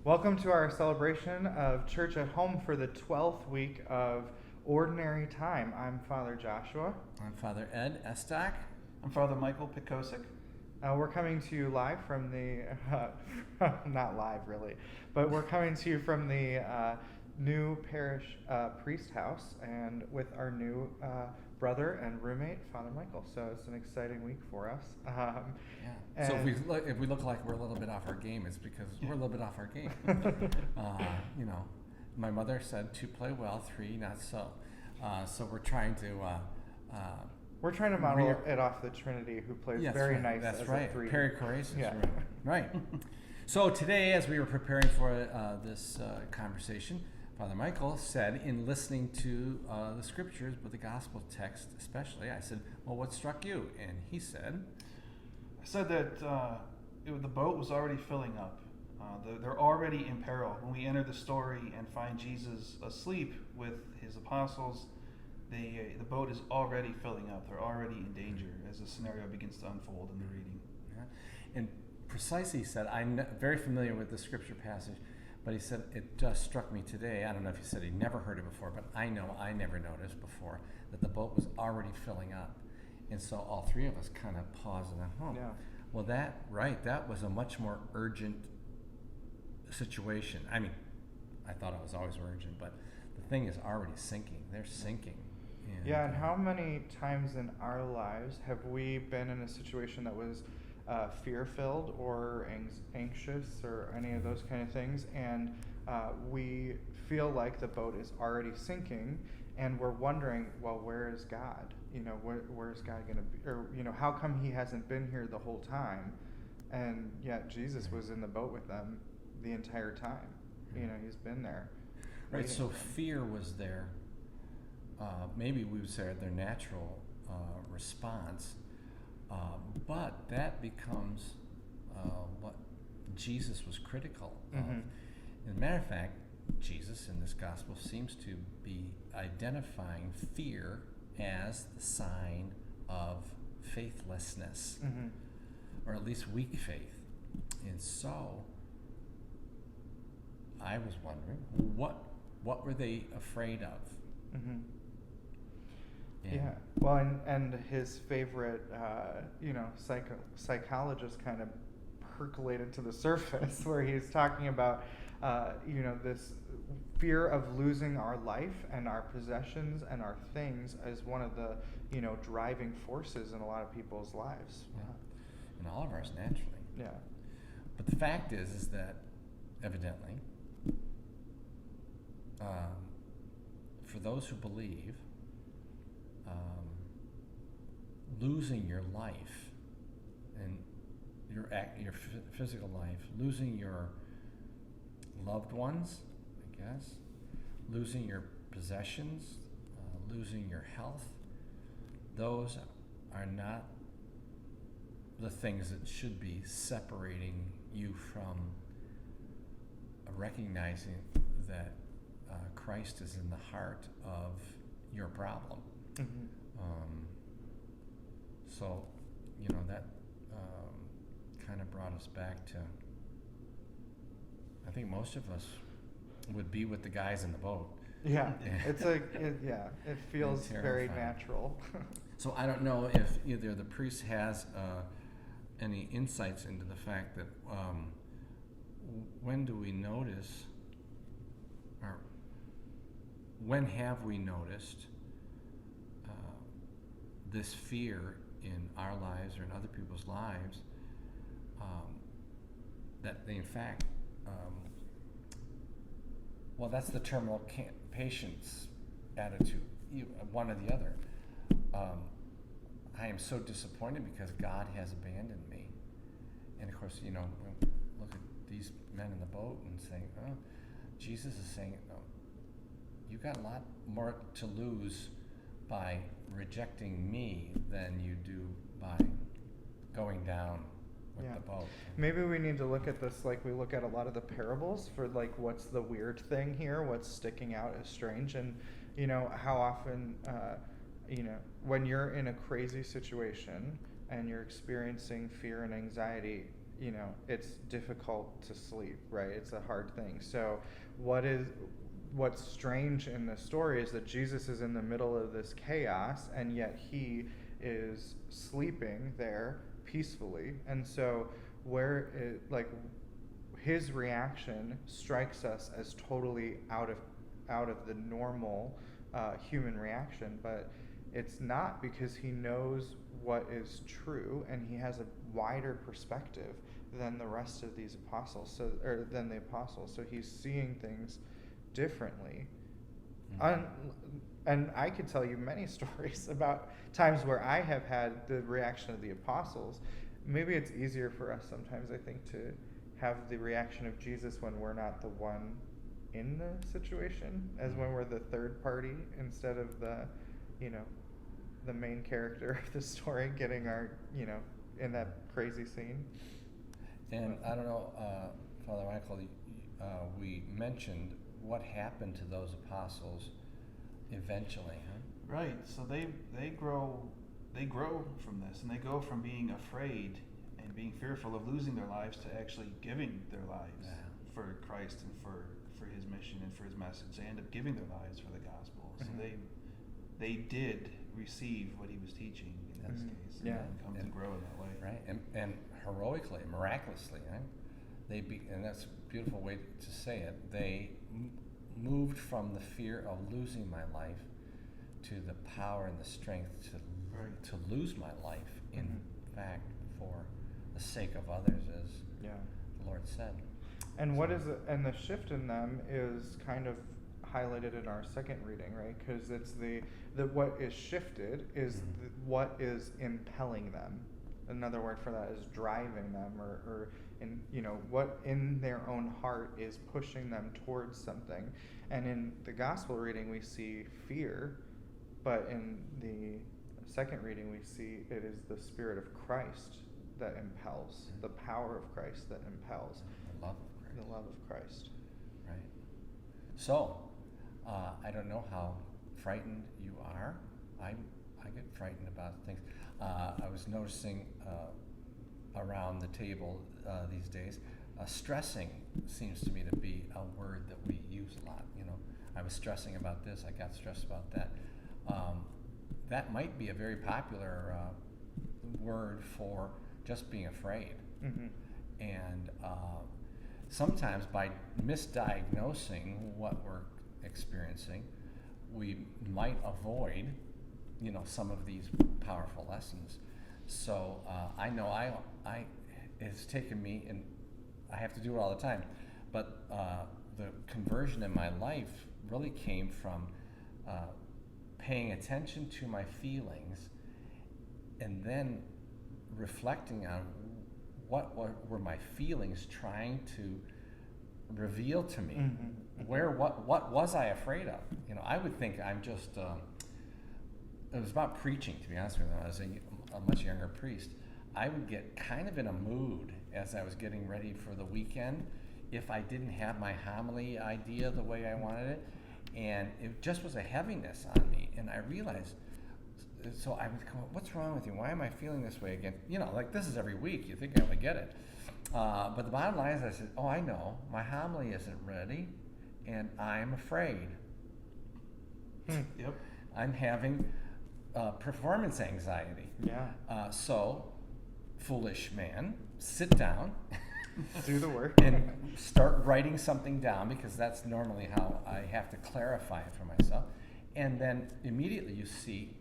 Welcome to our celebration of Church at Home for the 12th week of Ordinary Time. I'm Father Joshua. I'm Father Ed Estak. I'm Father Michael Pikosik. We're coming to you live from the, not live really, but we're coming to you from the new parish priest house and with our new brother and roommate, Father Michael. So it's an exciting week for us. So if we look like we're a little bit off our game, it's because we're a little bit off our game. My mother said 2 play well, 3 not so. So we're trying to model it off the Trinity, who plays very nice that's as right. a 3. Perichoresis, yeah. Right. So today, as we were preparing for this conversation, Father Michael said, in listening to the scriptures, but the gospel text especially, I said, well, what struck you? And he said... I said that the boat was already filling up. They're already in peril. When we enter the story and find Jesus asleep with his apostles, the boat is already filling up. They're already in danger as the scenario begins to unfold in the reading. Yeah. And precisely he said, I'm very familiar with the scripture passage, but he said, it just struck me today. I don't know if he said he never heard it before, but I know I never noticed before that the boat was already filling up. And so all 3 of us kind of paused and went, Yeah. Well, that was a much more urgent situation. I mean, I thought it was always urgent, but the thing is already sinking. They're sinking. And how many times in our lives have we been in a situation that was fear-filled or anxious or any of those kind of things, and we feel like the boat is already sinking, and we're wondering, well, where is God? Where is God going to be? Or, how come he hasn't been here the whole time? And yet Jesus was in the boat with them the entire time. He's been there. Right, so fear was there. Maybe we would say their natural response, but that becomes what Jesus was critical of. Mm-hmm. As a matter of fact, Jesus in this gospel seems to be identifying fear as the sign of faithlessness, mm-hmm. or at least weak faith. And so I was wondering, what were they afraid of? Mm-hmm. Yeah. Well, and his favorite, psychologist kind of percolated to the surface, where he's talking about, this fear of losing our life and our possessions and our things as one of the, driving forces in a lot of people's lives. Yeah. And all of ours naturally. Yeah. But the fact is that evidently, for those who believe, losing your life and your physical life, losing your loved ones, I guess, losing your possessions, losing your health, those are not the things that should be separating you from recognizing that Christ is in the heart of your problem. Mm-hmm. So, that kind of brought us back to, I think most of us would be with the guys in the boat. Yeah, it feels very natural. So I don't know if either the priest has any insights into the fact that when do we notice, or when have we noticed this fear in our lives or in other people's lives, that they in fact, that's the terminal patient's attitude, one or the other. I am so disappointed because God has abandoned me. And of course, look at these men in the boat and saying, Jesus is saying, no, you got a lot more to lose by rejecting me than you do by going down with the boat. Maybe we need to look at this like we look at a lot of the parables for what's the weird thing here, what's sticking out as strange, and how often when you're in a crazy situation and you're experiencing fear and anxiety, it's difficult to sleep, right? It's a hard thing. So what's strange in this story is that Jesus is in the middle of this chaos, and yet he is sleeping there peacefully. And so his reaction strikes us as totally out of the normal human reaction, but it's not, because he knows what is true, and he has a wider perspective than the rest of these apostles, or than the apostles. So he's seeing things differently. And I could tell you many stories about times where I have had the reaction of the apostles. Maybe it's easier for us sometimes, I think, to have the reaction of Jesus when we're not the one in the situation, as when we're the third party instead of the main character of the story getting our, in that crazy scene. And I don't know, Father Michael, we mentioned what happened to those apostles eventually, huh? Right. So they grow from this, and they go from being afraid and being fearful of losing their lives to actually giving their lives for Christ and for his mission and for his message. They end up giving their lives for the gospel. So they did receive what he was teaching in this case, and come to grow in that way. Right, and heroically, miraculously, right? And that's a beautiful way to say it. They moved from the fear of losing my life to the power and the strength to lose my life, in fact, for the sake of others, as the Lord said. And and the shift in them is kind of highlighted in our second reading, right? Because it's the what is shifted is what is impelling them. Another word for that is driving them, or in what in their own heart is pushing them towards something. And in the gospel reading we see fear, but in the second reading we see it is the Spirit of Christ that impels, the power of Christ that impels. The love of Christ. The love of Christ. Right. So, I don't know how frightened you are. I get frightened about things. I was noticing around the table these days, stressing seems to me to be a word that we use a lot. I was stressing about this, I got stressed about that. That might be a very popular word for just being afraid. And sometimes by misdiagnosing what we're experiencing, we might avoid, some of these powerful lessons. So I know it's taken me, and I have to do it all the time, but the conversion in my life really came from paying attention to my feelings and then reflecting on what were my feelings trying to reveal to me. What was I afraid of? I would think I'm just it was about preaching, to be honest with you. When I was a much younger priest, I would get kind of in a mood as I was getting ready for the weekend if I didn't have my homily idea the way I wanted it, and it just was a heaviness on me. And I realized, so I would come up, what's wrong with you? Why am I feeling this way again? Like this is every week. You think I would get it. But the bottom line is, I said, I know. My homily isn't ready, and I'm afraid. Yep. I'm having performance anxiety. So, foolish man, sit down. Do the work. And start writing something down, because that's normally how I have to clarify it for myself. And then immediately you see,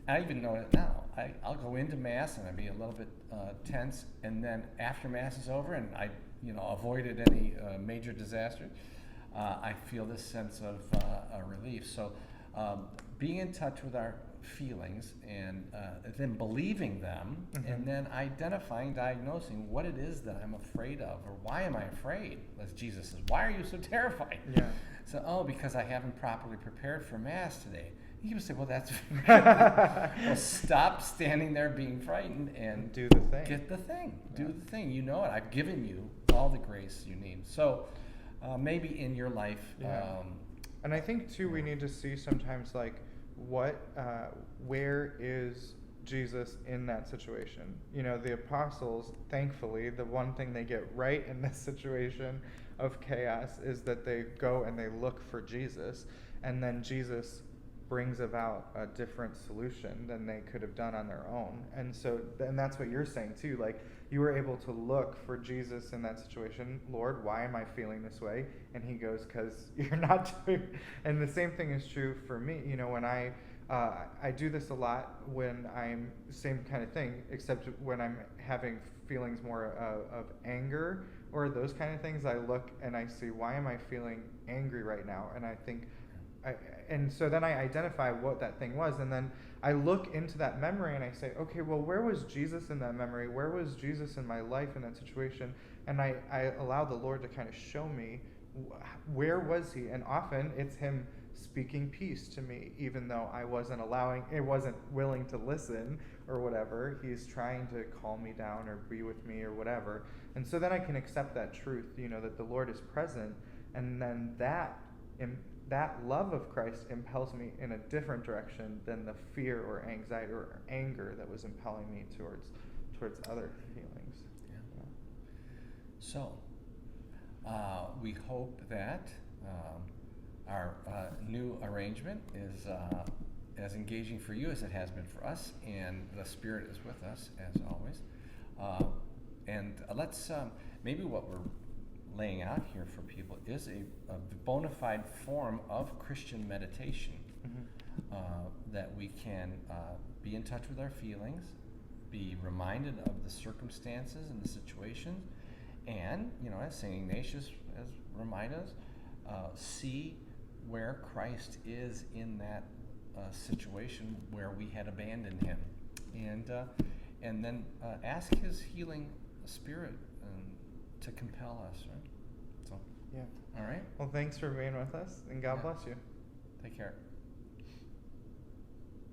I even know it now. I'll go into Mass and I'll be a little bit tense, and then after Mass is over and I avoided any major disaster, I feel this sense of relief. So being in touch with our feelings and then believing them, and then identifying, diagnosing what it is that I'm afraid of, or why am I afraid? As Jesus says, why are you so terrified? So, because I haven't properly prepared for Mass today. You would say, well, that's well, stop standing there being frightened and do the thing. Get the thing. Do the thing. You know it. I've given you all the grace you need. So maybe in your life. And I think too, we need to see sometimes where is Jesus in that situation. You know, the apostles, thankfully, the one thing they get right in this situation of chaos is that they go and they look for Jesus, and then Jesus brings about a different solution than they could have done on their own. And so, and that's what you're saying too, like you were able to look for Jesus in that situation. Lord, why am I feeling this way? And he goes, because you're not doing. And the same thing is true for me. You know, when I do this a lot when I'm same kind of thing, except when I'm having feelings more of anger or those kind of things. I look and I see, why am I feeling angry right now? And I think, and so then I identify what that thing was, and then I look into that memory and I say, okay, well, where was Jesus in that memory? Where was Jesus in my life in that situation? And I allow the Lord to kind of show me where was he, and often it's him speaking peace to me, even though I wasn't willing to listen or whatever. He's trying to calm me down or be with me or whatever. And so then I can accept that truth, you know, that the Lord is present, and then that love of Christ impels me in a different direction than the fear or anxiety or anger that was impelling me towards other feelings. Yeah. So we hope that our new arrangement is as engaging for you as it has been for us, and the Spirit is with us as always. And let's maybe what we're laying out here for people is a bona fide form of Christian meditation. That we can be in touch with our feelings, be reminded of the circumstances and the situations, and, you know, as St. Ignatius has reminded us, see where Christ is in that situation where we had abandoned him, and then ask his healing Spirit to compel us, right? So, yeah. All right. Well, thanks for being with us, and God Yeah. bless you. Take care.